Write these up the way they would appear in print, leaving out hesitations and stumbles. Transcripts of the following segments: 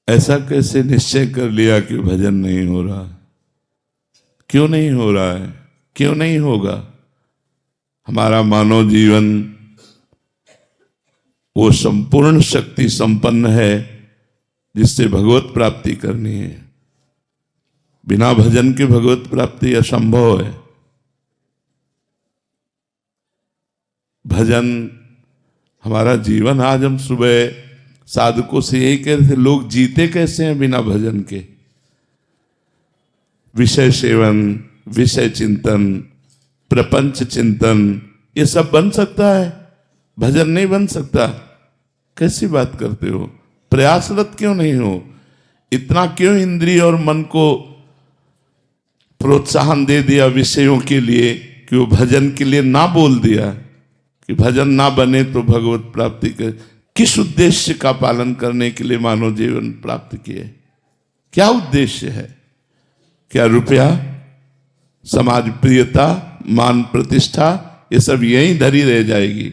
ऐसा कैसे निश्चय कर लिया कि भजन नहीं हो रहा? क्यों नहीं हो रहा है? क्यों नहीं होगा? हमारा मानव जीवन वो संपूर्ण शक्ति संपन्न है जिससे भगवत प्राप्ति करनी है। बिना भजन के भगवत प्राप्ति असंभव है। भजन हमारा जीवन। आज हम सुबह साधकों से यही कह रहे थे, लोग जीते कैसे हैं बिना भजन के? विषय सेवन, विषय चिंतन, प्रपंच चिंतन, ये सब बन सकता है, भजन नहीं बन सकता। कैसी बात करते हो? प्रयासरत क्यों नहीं हो? इतना क्यों इंद्रिय और मन को प्रोत्साहन दे दिया विषयों के लिए कि वो भजन के लिए ना बोल दिया कि भजन ना बने तो भगवत प्राप्ति के? किस उद्देश्य का पालन करने के लिए मानव जीवन प्राप्त किए? क्या उद्देश्य है? क्या रुपया, समाज प्रियता, मान प्रतिष्ठा, ये सब यहीं धरी रह जाएगी।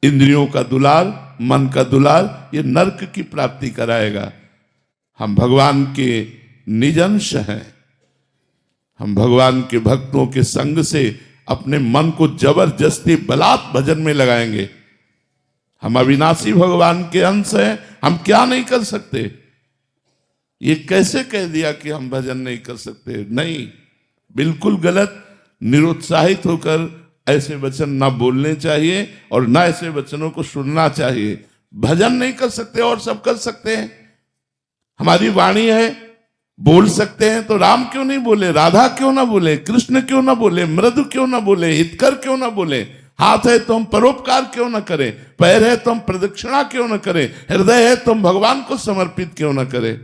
इंद्रियों का दुलार, मन का दुलार, ये नरक की प्राप्ति कराएगा। हम भगवान के निज अंश हैं। हम भगवान के भक्तों के संग से अपने मन को जबरदस्ती बलात् भजन में लगाएंगे। हम अविनाशी भगवान के अंश हैं, हम क्या नहीं कर सकते? ये कैसे कह दिया कि हम भजन नहीं कर सकते? नहीं, बिल्कुल गलत। निरुत्साहित होकर ऐसे वचन ना बोलने चाहिए और ना ऐसे वचनों को सुनना चाहिए। भजन नहीं कर सकते और सब कर सकते हैं। हमारी वाणी है, बोल सकते हैं, तो राम क्यों नहीं बोले? राधा क्यों ना बोले? कृष्ण क्यों ना बोले? मृदु क्यों ना बोले? हितकर क्यों ना बोले? हाथ है तो हम परोपकार क्यों ना करें? पैर है तो हम प्रदक्षिणा क्यों ना करें? हृदय है तो हम भगवान को समर्पित क्यों ना करें?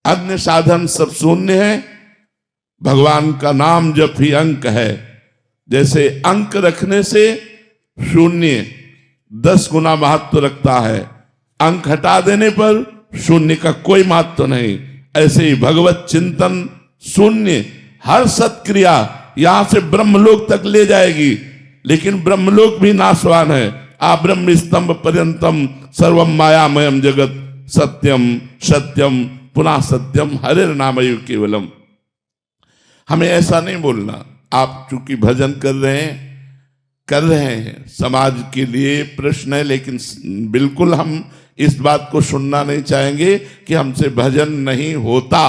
अन्य साधन सब शून्य है। भगवान का नाम जप ही अंक है। जैसे अंक रखने से शून्य 10 गुना महत्व रखता है, अंक हटा देने पर शून्य का कोई महत्व नहीं। ऐसे ही भगवत चिंतन शून्य, हर सत्क्रिया यहां से ब्रह्मलोक तक ले जाएगी, लेकिन ब्रह्मलोक भी नाशवान है। आ ब्रह्म स्तंभ पर्यंतम सर्वम मायामयम जगत सत्यम सत्यम पुनः सत्यम हरिर नामयु केवलम। हमें ऐसा नहीं बोलना। आप चूंकि भजन कर रहे हैं, समाज के लिए प्रश्न है, लेकिन बिल्कुल हम इस बात को सुनना नहीं चाहेंगे कि हमसे भजन नहीं होता।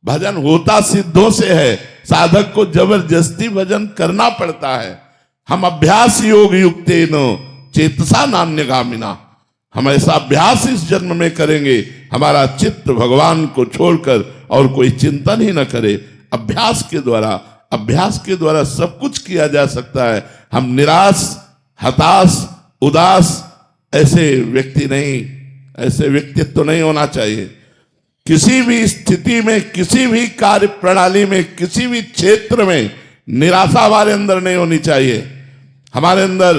भजन होता सिद्धों से है। साधक को जबरदस्ती भजन करना पड़ता है। हम अभ्यास योग युक्तेन चेतसा नान्यगामिना, हम ऐसा अभ्यास इस जन्म में करेंगे, हमारा चित्त भगवान को छोड़कर और कोई चिंतन ही न करे। अभ्यास के द्वारा सब कुछ किया जा सकता है। हम निराश, हताश, उदास ऐसे व्यक्ति नहीं, ऐसे व्यक्तित्व नहीं होना चाहिए। किसी भी स्थिति में, किसी भी कार्य प्रणाली में, किसी भी क्षेत्र में निराशा हमारे अंदर नहीं होनी चाहिए। हमारे अंदर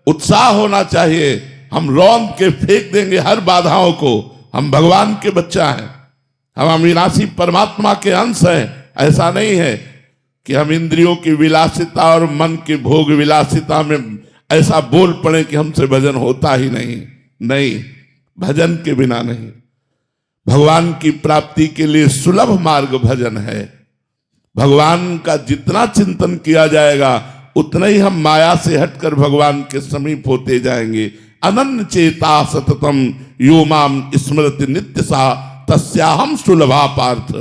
उत्साह होना चाहिए। हम रौंद के फेंक देंगे हर बाधाओं को। हम भगवान के बच्चा हैं, हम अविनाशी परमात्मा के अंश हैं। ऐसा नहीं है कि हम इंद्रियों की विलासिता और मन की भोग विलासिता में ऐसा बोल पड़े कि हमसे भजन होता ही नहीं, भजन के बिना नहीं। भगवान की प्राप्ति के लिए सुलभ मार्ग भजन है। भगवान का जितना चिंतन किया जाएगा उतना ही हम माया से हटकर भगवान के समीप होते जाएंगे। अनन्य चेता सततम यो माम स्मृति नित्य सा तस्याहम सुलभा पार्थ।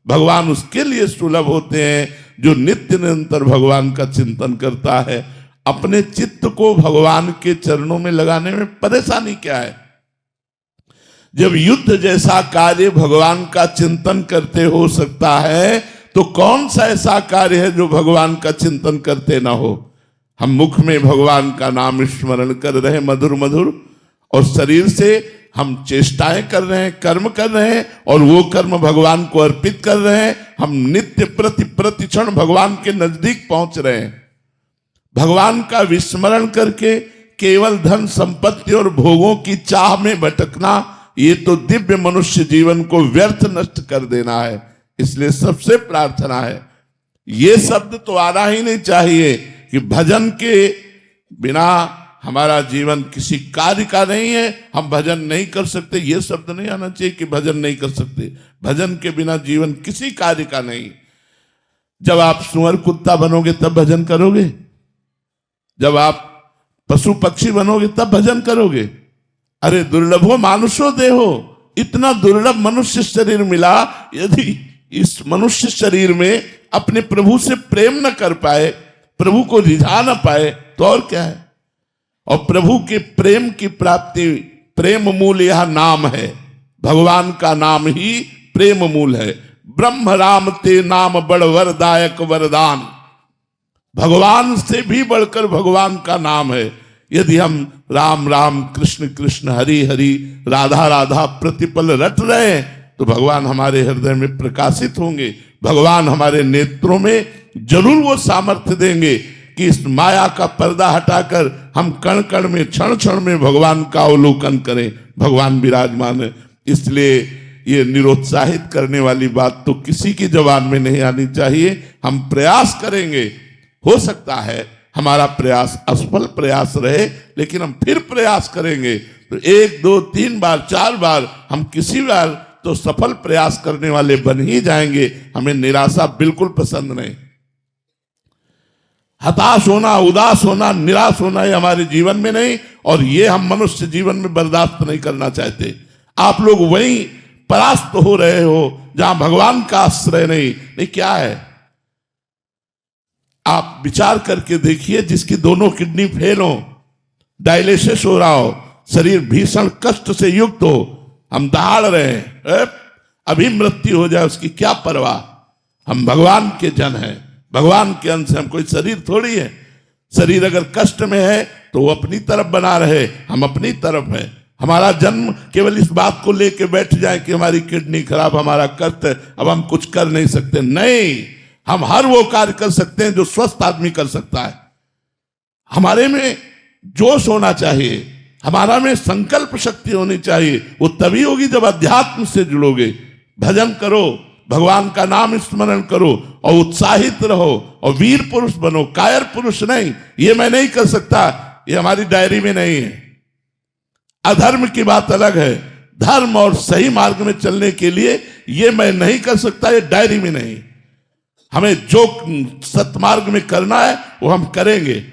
भगवान उसके लिए सुलभ होते हैं जो नित्य निरंतर भगवान का चिंतन करता है। अपने चित्त को भगवान के चरणों में लगाने में परेशानी क्या है? जब युद्ध जैसा कार्य भगवान का चिंतन करते हो सकता है, तो कौन सा ऐसा कार्य है जो भगवान का चिंतन करते ना हो? हम मुख में भगवान का नाम स्मरण कर रहे हैं मधुर मधुर, और शरीर से हम चेष्टाएं कर रहे हैं, कर्म कर रहे हैं, और वो कर्म भगवान को अर्पित कर रहे हैं। हम नित्य प्रतिक्षण भगवान के नजदीक पहुंच रहे हैं। भगवान का विस्मरण करके केवल धन संपत्ति और भोगों की चाह में भटकना, ये तो दिव्य मनुष्य जीवन को व्यर्थ नष्ट कर देना है। इसलिए सबसे प्रार्थना है, ये शब्द तो आना ही नहीं चाहिए कि भजन के बिना हमारा जीवन किसी कार्य का नहीं है, हम भजन नहीं कर सकते, ये शब्द नहीं आना चाहिए कि भजन नहीं कर सकते। भजन के बिना जीवन किसी कार्य का नहीं। जब आप सुअर कुत्ता बनोगे तब भजन करोगे, जब आप पशु पक्षी बनोगे तब भजन करोगे। अरे दुर्लभो मानुषो देहो, इतना दुर्लभ मनुष्य शरीर मिला, यदि इस मनुष्य शरीर में अपने प्रभु से प्रेम न कर पाए, प्रभु को रिझा न पाए, तो और क्या है। और प्रभु के प्रेम की प्राप्ति, प्रेम मूल यह नाम है, भगवान का नाम ही प्रेम मूल है। ब्रह्म राम ते नाम बड़ वरदायक वरदान, भगवान से भी बढ़कर भगवान का नाम है। यदि हम राम राम कृष्ण कृष्ण हरि हरि राधा राधा प्रतिपल रट रहे हैं तो भगवान हमारे हृदय में प्रकाशित होंगे, भगवान हमारे नेत्रों में जरूर वो सामर्थ्य देंगे कि इस माया का पर्दा हटाकर हम कण कण में क्षण क्षण में भगवान का अवलोकन करें। भगवान विराजमान है। इसलिए ये निरुत्साहित करने वाली बात तो किसी की जबान में नहीं आनी चाहिए। हम प्रयास करेंगे, हो सकता है हमारा प्रयास असफल प्रयास रहे, लेकिन हम फिर प्रयास करेंगे तो 1 2 3 बार 4 बार हम किसी बार तो सफल प्रयास करने वाले बन ही जाएंगे। हमें निराशा बिल्कुल पसंद नहीं। हताश होना, उदास होना, निराश होना ये हमारे जीवन में नहीं, और ये हम मनुष्य जीवन में बर्दाश्त नहीं करना चाहते। आप लोग वहीं परास्त हो रहे हो जहां भगवान का आश्रय नहीं क्या है। आप विचार करके देखिए, जिसकी दोनों किडनी फेल हो, डायलिसिस हो रहा हो, शरीर भीषण कष्ट से युक्त हो, हम दहाड़ रहे हैं, अभी मृत्यु हो जाए उसकी क्या परवाह। हम भगवान के जन हैं, भगवान के अंश हम, कोई शरीर थोड़ी है। शरीर अगर कष्ट में है तो वो अपनी तरफ बना रहे, हम अपनी तरफ है। हमारा जन्म केवल इस बात को लेके बैठ जाए कि हमारी किडनी खराब, हमारा कष्ट है, अब हम कुछ कर नहीं सकते। नहीं, हम हर वो कार्य कर सकते हैं जो स्वस्थ आदमी कर सकता है। हमारे में जोश होना चाहिए, हमारा में संकल्प शक्ति होनी चाहिए। वो तभी होगी जब अध्यात्म से जुड़ोगे। भजन करो, भगवान का नाम स्मरण करो और उत्साहित रहो और वीर पुरुष बनो, कायर पुरुष नहीं। ये मैं नहीं कर सकता, ये हमारी डायरी में नहीं है। अधर्म की बात अलग है, धर्म और सही मार्ग में चलने के लिए ये मैं नहीं कर सकता, ये डायरी में नहीं। हमें जो सतमार्ग में करना है वो हम करेंगे।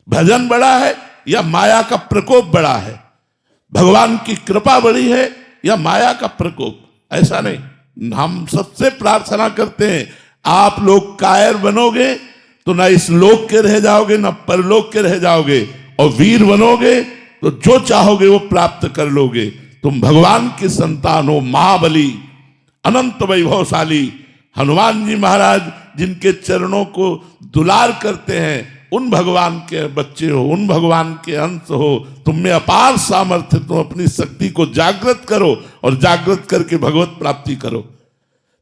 भजन बड़ा है या माया का प्रकोप बड़ा है, भगवान की कृपा बड़ी है या माया का प्रकोप, ऐसा नहीं। हम सबसे प्रार्थना करते हैं, आप लोग कायर बनोगे तो ना इस लोक के रह जाओगे ना परलोक के रह जाओगे, और वीर बनोगे तो जो चाहोगे वो प्राप्त कर लोगे। तुम भगवान की संतान हो, महाबली अनंत वैभवशाली हनुमान जी महाराज जिनके चरणों को दुलार करते हैं, उन भगवान के बच्चे हो, उन भगवान के अंश हो। तुम में अपार सामर्थ्य, तुम अपनी शक्ति को जागृत करो और जागृत करके भगवत प्राप्ति करो।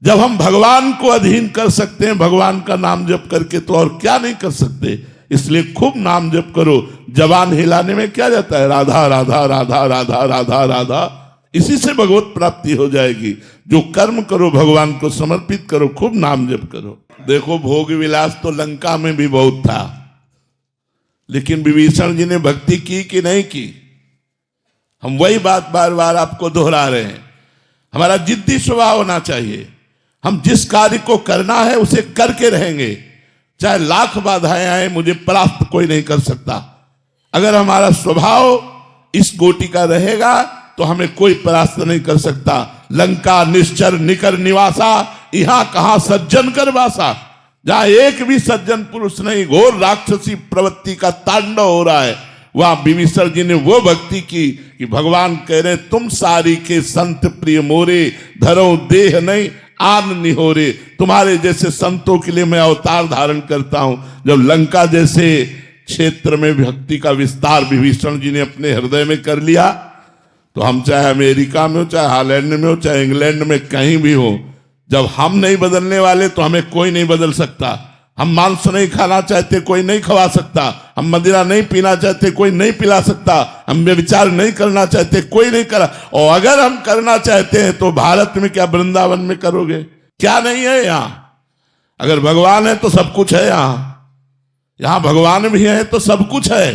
जब हम भगवान को अधीन कर सकते हैं भगवान का नाम जप करके, तो और क्या नहीं कर सकते। इसलिए खूब नाम जप करो। जबान हिलाने में क्या जाता है, राधा राधा राधा राधा राधा राधा, इसी से भगवत प्राप्ति हो जाएगी। जो कर्म करो भगवान को समर्पित करो, खूब नाम जप करो। देखो भोग विलास तो लंका में भी बहुत था, लेकिन विभीषण जी ने भक्ति की कि नहीं की। हम वही बात बार बार आपको दोहरा रहे हैं। हमारा जिद्दी स्वभाव होना चाहिए। हम जिस कार्य को करना है उसे करके रहेंगे, चाहे लाख बाधाएं आए, मुझे परास्त कोई नहीं कर सकता। अगर हमारा स्वभाव इस कोटि का रहेगा तो हमें कोई परास्त नहीं कर सकता। लंका निश्चर निकर निवासा, यहां कहां सज्जन कर वासा। जहां एक भी सज्जन पुरुष नहीं, घोर राक्षसी प्रवृत्ति का तांडव हो रहा है, वहां विभीषण जी ने वो भक्ति की कि भगवान कह रहे, तुम सारी के संत प्रिय मोरे, धरो देह नहीं आन निहोरे। तुम्हारे जैसे संतों के लिए मैं अवतार धारण करता हूं। जब लंका जैसे क्षेत्र में भक्ति का विस्तार विभीषण जी ने अपने हृदय में कर लिया, तो हम चाहे अमेरिका में हो, चाहे हॉलैंड में हो, चाहे इंग्लैंड में, कहीं भी हो, जब हम नहीं बदलने वाले तो हमें कोई नहीं बदल सकता। हम मांस नहीं खाना चाहते, कोई नहीं खवा सकता। हम मदिरा नहीं पीना चाहते, कोई नहीं पिला सकता। हम व्यभिचार नहीं करना चाहते, कोई नहीं करा। और अगर हम करना चाहते हैं तो भारत में क्या वृंदावन में करोगे? क्या नहीं है यहाँ? अगर भगवान है तो सब कुछ है। यहाँ भगवान भी है तो सब कुछ है।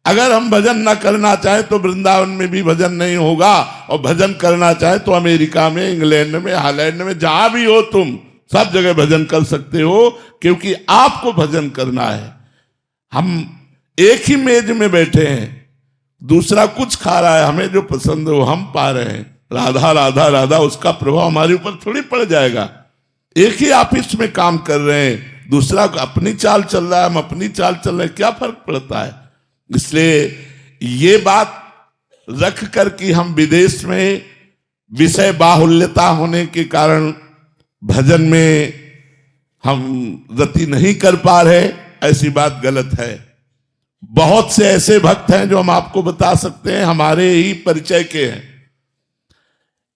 अगर हम भजन ना करना चाहें तो वृंदावन में भी भजन नहीं होगा, और भजन करना चाहे तो अमेरिका में, इंग्लैंड में, हॉलैंड में, जहां भी हो तुम सब जगह भजन कर सकते हो, क्योंकि आपको भजन करना है। हम एक ही मेज में बैठे हैं, दूसरा कुछ खा रहा है, हमें जो पसंद है वो हम पा रहे हैं, राधा राधा राधा, उसका प्रभाव हमारे ऊपर थोड़ी पड़ जाएगा। एक ही ऑफिस में काम कर रहे हैं, दूसरा अपनी चाल चल रहा है, हम अपनी चाल चल रहे हैं, क्या फर्क पड़ता है। इसलिए ये बात रख कर कि हम विदेश में विषय बाहुल्यता होने के कारण भजन में हम गति नहीं कर पा रहे, ऐसी बात गलत है। बहुत से ऐसे भक्त हैं जो हम आपको बता सकते हैं, हमारे ही परिचय के हैं।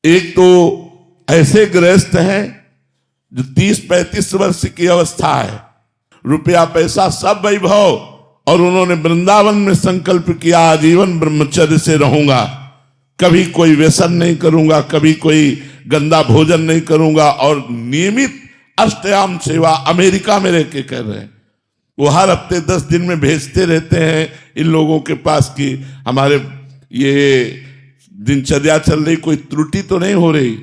एक तो ऐसे गृहस्थ हैं जो 30-35 वर्ष की अवस्था है, रुपया पैसा सब वैभव, और उन्होंने वृंदावन में संकल्प किया आजीवन ब्रह्मचर्य से रहूंगा, कभी कोई व्यसन नहीं करूंगा, कभी कोई गंदा भोजन नहीं करूंगा, और नियमित अष्टयाम सेवा अमेरिका में रह के कर रहे हैं। वो हर हफ्ते 10 दिन में भेजते रहते हैं इन लोगों के पास कि हमारे ये दिनचर्या चल रही, कोई त्रुटि तो नहीं हो रही,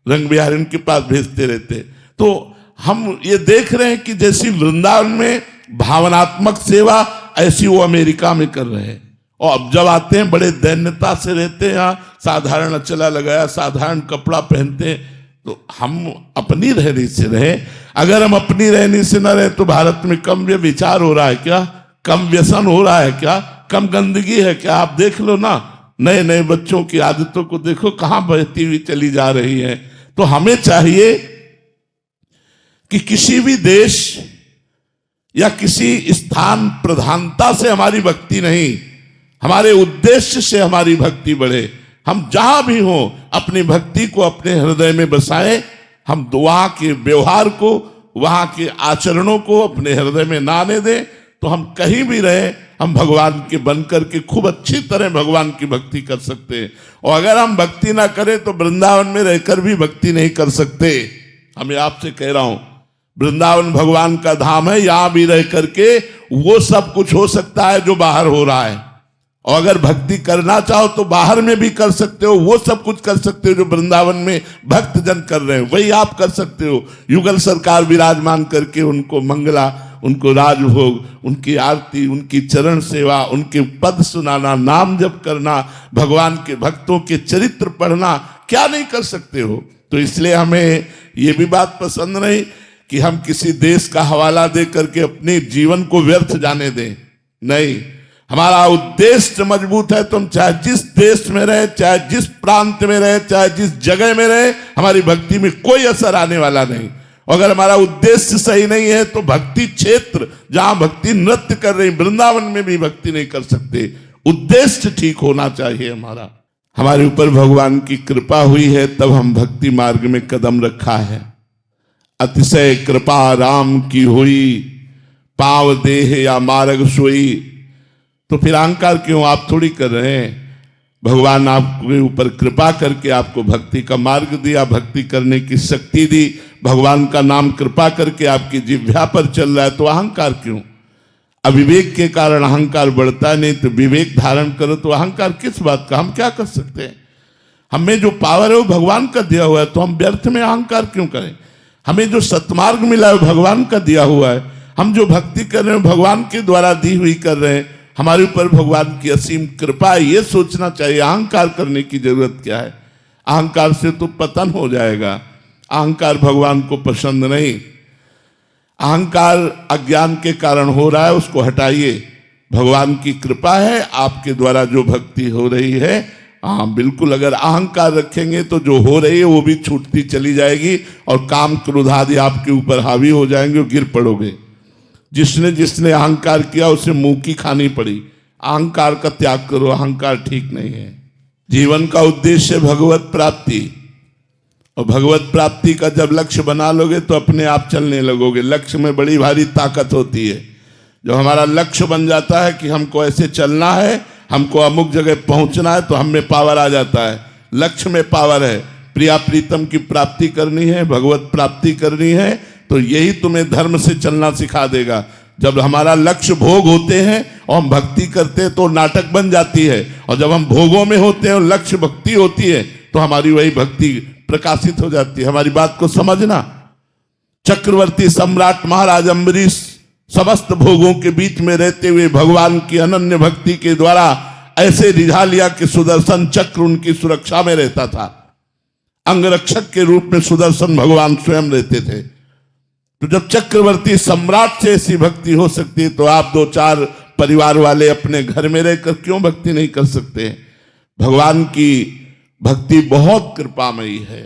रंग बिहार इनके पास भेजते रहते। तो हम ये देख रहे हैं कि जैसी वृंदावन में भावनात्मक सेवा, ऐसी वो अमेरिका में कर रहे हैं। और अब जब आते हैं बड़े दैन्यता से रहते हैं, यहाँ साधारण अचला लगाया, साधारण कपड़ा पहनते हैं। तो हम अपनी रहनी से रहे। अगर हम अपनी रहनी से न रहे तो भारत में कम विचार हो रहा है क्या, कम व्यसन हो रहा है क्या, कम गंदगी है क्या? आप देख लो ना, नए नए बच्चों की आदतों को देखो कहां बहती हुई चली जा रही है। तो हमें चाहिए कि किसी भी देश या किसी स्थान प्रधानता से हमारी भक्ति नहीं, हमारे उद्देश्य से हमारी भक्ति बढ़े। हम जहां भी हो अपनी भक्ति को अपने हृदय में बसाएं। हम वहां के व्यवहार को, वहां के आचरणों को अपने हृदय में ना आने दें। तो हम कहीं भी रहे, हम भगवान के बन करके खूब अच्छी तरह भगवान की भक्ति कर सकते हैं। और अगर हम भक्ति ना करें तो वृंदावन में रहकर भी भक्ति नहीं कर सकते। हमें आपसे कह रहा हूं, वृंदावन भगवान का धाम है, यहां भी रह करके वो सब कुछ हो सकता है जो बाहर हो रहा है। और अगर भक्ति करना चाहो तो बाहर में भी कर सकते हो, वो सब कुछ कर सकते हो जो वृंदावन में भक्त जन कर रहे हैं, वही आप कर सकते हो। युगल सरकार विराजमान करके उनको मंगला, उनको राजभोग, उनकी आरती, उनकी चरण सेवा, उनके पद सुनाना, नाम जप करना, भगवान के भक्तों के चरित्र पढ़ना, क्या नहीं कर सकते हो। तो इसलिए हमें ये भी बात पसंद नहीं कि हम किसी देश का हवाला दे करके अपने जीवन को व्यर्थ जाने दें। नहीं, हमारा उद्देश्य मजबूत है तो हम चाहे जिस देश में रहे, चाहे जिस प्रांत में रहे, चाहे जिस जगह में रहे, हमारी भक्ति में कोई असर आने वाला नहीं। अगर हमारा उद्देश्य सही नहीं है तो भक्ति क्षेत्र जहां भक्ति नृत्य कर रही, वृंदावन में भी भक्ति नहीं कर सकते। उद्देश्य ठीक होना चाहिए हमारा। हमारे ऊपर भगवान की कृपा हुई है तब हम भक्ति मार्ग में कदम रखा है। अतिशय कृपा राम की हुई, पाव देह या मार्ग सोई। तो फिर अहंकार क्यों आप थोड़ी कर रहे हैं। भगवान आपके ऊपर कृपा करके आपको भक्ति का मार्ग दिया, भक्ति करने की शक्ति दी, भगवान का नाम कृपा करके आपकी जिह्वा पर चल रहा है, तो अहंकार क्यों। अविवेक के कारण अहंकार बढ़ता नहीं, तो विवेक धारण करो तो अहंकार किस बात का। हम क्या कर सकते हैं, हमें जो पावर है वो भगवान का दिया हुआ है, तो हम व्यर्थ में अहंकार क्यों करें। हमें जो सत्मार्ग मिला है भगवान का दिया हुआ है, हम जो भक्ति कर रहे हैं भगवान के द्वारा दी हुई कर रहे हैं, हमारे ऊपर भगवान की असीम कृपा है, ये सोचना चाहिए। अहंकार करने की जरूरत क्या है। अहंकार से तो पतन हो जाएगा। अहंकार भगवान को पसंद नहीं। अहंकार अज्ञान के कारण हो रहा है, उसको हटाइए। भगवान की कृपा है, आपके द्वारा जो भक्ति हो रही है, हाँ बिल्कुल, अगर अहंकार रखेंगे तो जो हो रही है वो भी छूटती चली जाएगी और काम क्रोध आदि आपके ऊपर हावी हो जाएंगे और गिर पड़ोगे। जिसने जिसने अहंकार किया उसे मुंह की खानी पड़ी। अहंकार का त्याग करो, अहंकार ठीक नहीं है। जीवन का उद्देश्य भगवत प्राप्ति, और भगवत प्राप्ति का जब लक्ष्य बना लोगे तो अपने आप चलने लगोगे। लक्ष्य में बड़ी भारी ताकत होती है। जब हमारा लक्ष्य बन जाता है कि हमको ऐसे चलना है, हमको अमुक जगह पहुंचना है, तो हम में पावर आ जाता है। लक्ष्य में पावर है। प्रिया प्रीतम की प्राप्ति करनी है, भगवत प्राप्ति करनी है, तो यही तुम्हें धर्म से चलना सिखा देगा। जब हमारा लक्ष्य भोग होते हैं और हम भक्ति करते हैं तो नाटक बन जाती है, और जब हम भोगों में होते हैं और लक्ष्य भक्ति होती है तो हमारी वही भक्ति प्रकाशित हो जाती है। हमारी बात को समझना। चक्रवर्ती सम्राट महाराज अम्बरीश समस्त भोगों के बीच में रहते हुए भगवान की अनन्य भक्ति के द्वारा ऐसे रिझा लिया कि सुदर्शन चक्र उनकी सुरक्षा में रहता था। अंगरक्षक के रूप में सुदर्शन भगवान स्वयं रहते थे। तो जब चक्रवर्ती सम्राट से ऐसी भक्ति हो सकती है तो आप 2-4 परिवार वाले अपने घर में रहकर क्यों भक्ति नहीं कर सकते? भगवान की भक्ति बहुत कृपामयी है।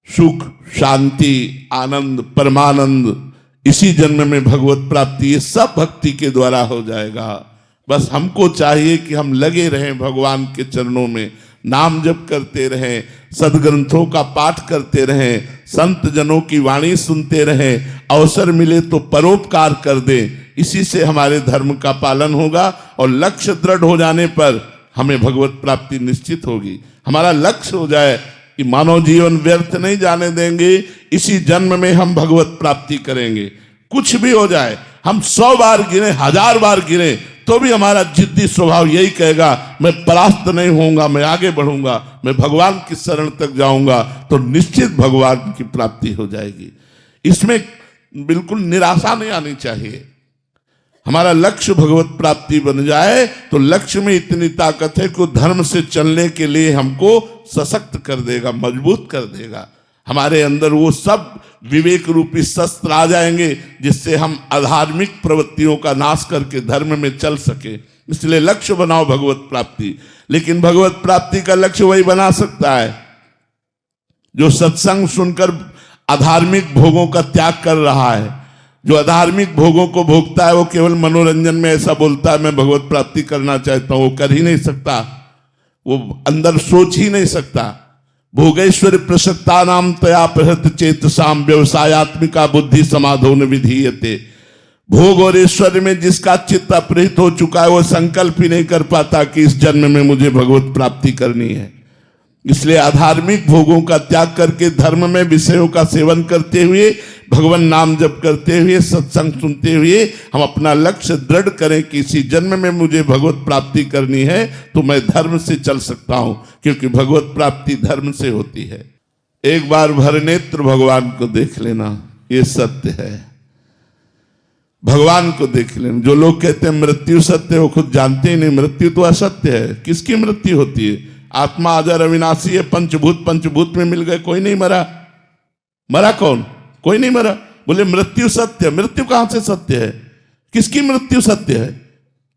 सुख, शांति, आनंद, परमानंद, इसी जन्म में भगवत प्राप्ति, ये सब भक्ति के द्वारा हो जाएगा। बस हमको चाहिए कि हम लगे रहें भगवान के चरणों में, नाम जप करते रहें, सदग्रंथों का पाठ करते रहें, संत जनों की वाणी सुनते रहें, अवसर मिले तो परोपकार कर दें। इसी से हमारे धर्म का पालन होगा और लक्ष्य दृढ़ हो जाने पर हमें भगवत प्राप्ति निश्चित होगी। हमारा लक्ष्य हो जाए कि मानव जीवन व्यर्थ नहीं जाने देंगे, इसी जन्म में हम भगवत प्राप्ति करेंगे। कुछ भी हो जाए, हम 100 बार गिरे, 1000 बार गिरे, तो भी हमारा जिद्दी स्वभाव यही कहेगा मैं परास्त नहीं होऊंगा, मैं आगे बढ़ूंगा, मैं भगवान की शरण तक जाऊंगा, तो निश्चित भगवान की प्राप्ति हो जाएगी। इसमें बिल्कुल निराशा नहीं आनी चाहिए। हमारा लक्ष्य भगवत प्राप्ति बन जाए तो लक्ष्य में इतनी ताकत है कि धर्म से चलने के लिए हमको सशक्त कर देगा, मजबूत कर देगा। हमारे अंदर वो सब विवेक रूपी शस्त्र आ जाएंगे जिससे हम अधार्मिक प्रवृत्तियों का नाश करके धर्म में चल सके। इसलिए लक्ष्य बनाओ भगवत प्राप्ति। लेकिन भगवत प्राप्ति का लक्ष्य वही बना सकता है जो सत्संग सुनकर अधार्मिक भोगों का त्याग कर रहा है। जो अधार्मिक भोगों को भोगता है वो केवल मनोरंजन में ऐसा बोलता है मैं भगवत प्राप्ति करना चाहता हूं, वो कर ही नहीं सकता, वो अंदर सोच ही नहीं सकता। भोगेश्वर प्रसक्ता नाम तया प्रहृत चेतसाम व्यवसायत्मिका बुद्धि समाधो न विधीयते। भोग और ईश्वर में जिसका चित्त अपहृत हो चुका है वो संकल्प ही नहीं कर पाता कि इस जन्म में मुझे भगवत प्राप्ति करनी है। इसलिए अधार्मिक भोगों का त्याग करके धर्म में विषयों का सेवन करते हुए, भगवान नाम जप करते हुए, सत्संग सुनते हुए हम अपना लक्ष्य दृढ़ करें कि इसी जन्म में मुझे भगवत प्राप्ति करनी है तो मैं धर्म से चल सकता हूं, क्योंकि भगवत प्राप्ति धर्म से होती है। एक बार भर नेत्र भगवान को देख लेना, ये सत्य है। भगवान को देख लेना। जो लोग कहते हैं मृत्यु सत्य है वो खुद जानते ही नहीं मृत्यु तो असत्य है। किसकी मृत्यु होती है? आत्मा अजर अविनाशी है। पंचभूत में मिल गए, कोई नहीं मरा। मरा कौन? कोई नहीं मरा। बोले मृत्यु सत्य, मृत्यु कहां से सत्य है? किसकी मृत्यु सत्य है?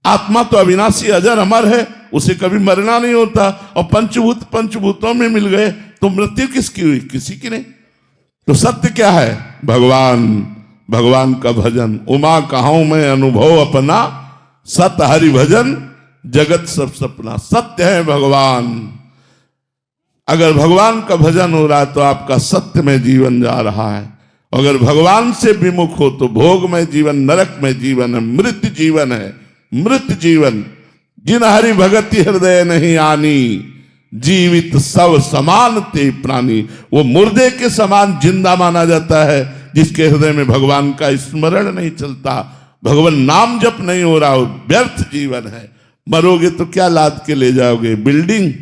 आत्मा तो अविनाशी अजर अमर है, उसे कभी मरना नहीं होता। और पंचभूतों में मिल गए तो मृत्यु किसकी हुई? किसी की नहीं। तो सत्य क्या है? भगवान का भजन। उमा कहाऊं मैं अनुभव अपना, सत हरि भजन जगत सब सपना। सत्य है भगवान। अगर भगवान का भजन हो रहा है तो आपका सत्य में जीवन जा रहा है। अगर भगवान से विमुख हो तो भोग में जीवन, नरक में जीवन है, मृत जीवन है। मृत जीवन जिन हरि भगति हृदय नहीं आनी, जीवित सब समान ते प्राणी। वो मुर्दे के समान जिंदा माना जाता है जिसके हृदय में भगवान का स्मरण नहीं चलता, भगवान नाम जप नहीं हो रहा हो। व्यर्थ जीवन है। मरोगे तो क्या लाद के ले जाओगे? बिल्डिंग,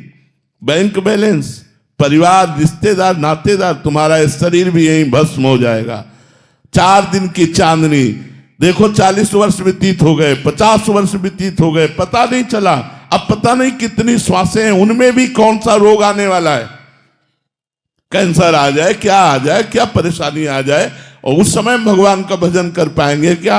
बैंक बैलेंस, परिवार, रिश्तेदार, नातेदार, तुम्हारा शरीर भी यहीं भस्म हो जाएगा। 4 दिन की चांदनी देखो, 40 वर्ष व्यतीत हो गए, 50 वर्ष व्यतीत हो गए, पता नहीं चला। अब पता नहीं कितनी श्वासें हैं, उनमें भी कौन सा रोग आने वाला है। कैंसर आ जाए, क्या आ जाए, क्या परेशानी आ जाए, और उस समय भगवान का भजन कर पाएंगे क्या?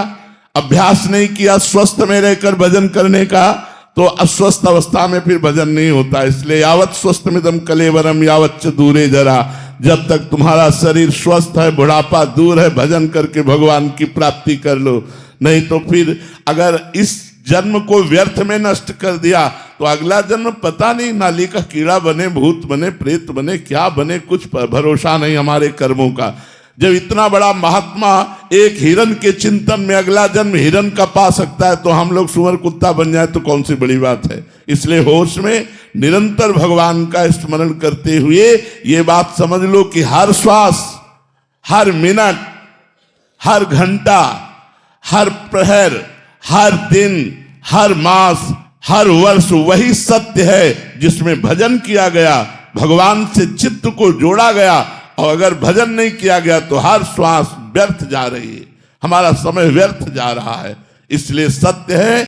अभ्यास नहीं किया स्वस्थ में रहकर भजन करने का, तो अस्वस्थ अवस्था में फिर भजन नहीं होता। इसलिए यावत स्वस्थ मिदम कलेवरम यावत च दूरे जरा। जब तक तुम्हारा शरीर स्वस्थ है, बुढ़ापा दूर है, भजन करके भगवान की प्राप्ति कर लो। नहीं तो फिर अगर इस जन्म को व्यर्थ में नष्ट कर दिया तो अगला जन्म पता नहीं, नाली का कीड़ा बने, भूत बने, प्रेत बने, क्या बने, कुछ भरोसा नहीं हमारे कर्मों का। जब इतना बड़ा महात्मा एक हिरन के चिंतन में अगला जन्म हिरन का पा सकता है, तो हम लोग सुअर कुत्ता बन जाए तो कौन सी बड़ी बात है। इसलिए होश में निरंतर भगवान का स्मरण करते हुए ये बात समझ लो कि हर श्वास, हर मिनट, हर घंटा, हर प्रहर, हर दिन, हर मास हर वर्ष वही सत्य है जिसमें भजन किया गया, भगवान से चित्त को जोड़ा गया। और अगर भजन नहीं किया गया तो हर श्वास व्यर्थ जा रही है, हमारा समय व्यर्थ जा रहा है। इसलिए सत्य है